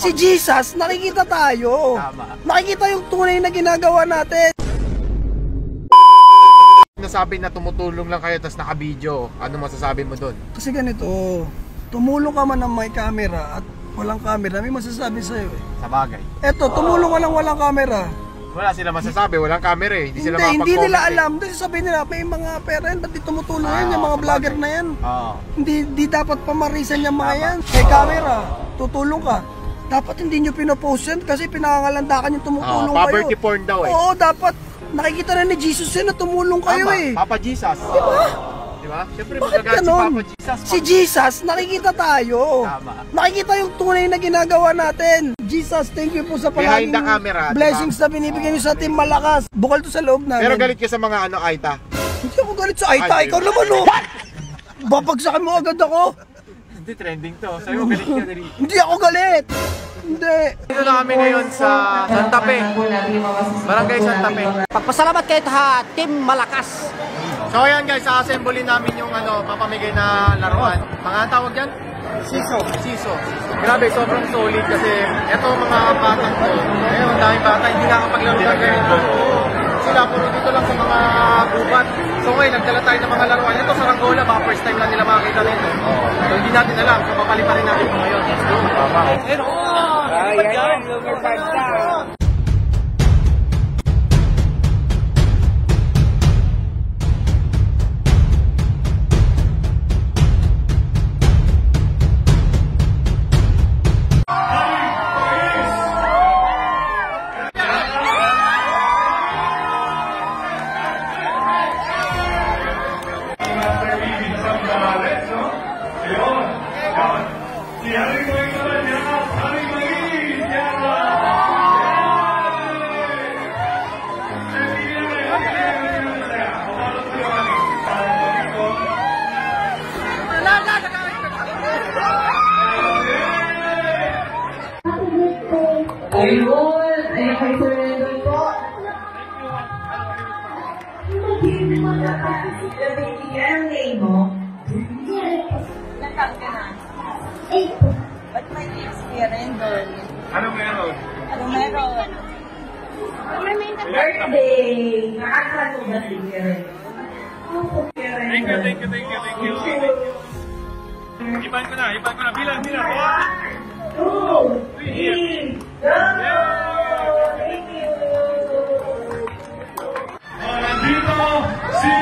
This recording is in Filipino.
Si Jesus, nakikita tayo. Tama. Nakikita yung tunay na ginagawa natin. Nasabi na tumutulong lang kayo tapos naka-video. Ano masasabi mo doon? Kasi ganito, tumulong ka man ng may camera at walang camera, may masasabi sa'yo eh. Sa bagay. Eto, tumulong ka lang walang camera. Wala sila masasabi, walang camera eh. Hindi sila Hindi nila eh. alam. Kasi sabihin nila, may mga pera yan, ba't di tumutulong yan, yung mga vlogger na yan. Hindi dapat pamarisan yung mga yan. May camera, tutulong ka. Dapat hindi nyo pinopost yan kasi pinangangalandakan yung tumutulong kayo. Poverty porn daw eh. Oo, dapat nakikita na ni Jesus yan na tumulong kayo eh. Papa Jesus. Diba? Diba? Siyempre Bakit magagamit si ganon? Papa Jesus. Si Jesus, nakikita tayo. Tama. Nakikita yung tunay na ginagawa natin. Jesus, thank you po sa palaging Behind the camera, blessings na binibigyan nyo sa Team Malakas. Bukal to sa loob namin. Pero galit ka sa mga ano, Aita? Hindi ako galit sa Aita. Ikaw naman oh. Babagsakan mo agad ako. Hindi, trending to. Sa'yo, galit ka dali. Hindi ako galit. Hindi. Dito na kami ngayon sa Santa Fe. Barangay Santa Fe. Pagpasalamat kayo sa Team Malakas. So ayan guys, sa-assemble namin yung papamigay na laruan. Mga tawag yan? Siso. Grabe, sobrang solid kasi eto mga batang to. Ngayon, ang daming bata, hindi nakapaglaro ng ganito. Sila puro dito lang sa mga gubat. So ngayon, nagdala tayo ng mga laruan. Ito sa Rangola, baka first time lang nila makakita nito. So hindi natin alam, so papalipan rin natin ito ngayon. Let's go. Ayan, number 5 na. Ayun, ay kay Sir Rendon po. Hindi mo na kasi ang name mo. Nakang ka na. Ba't may kids si Rendon? Anong meron? Anong meron? Birthday! Nakakano ba si Rendon? Thank you. Iban ko na. Bilang. 1, 2, 3, go! Thank you! Nandito si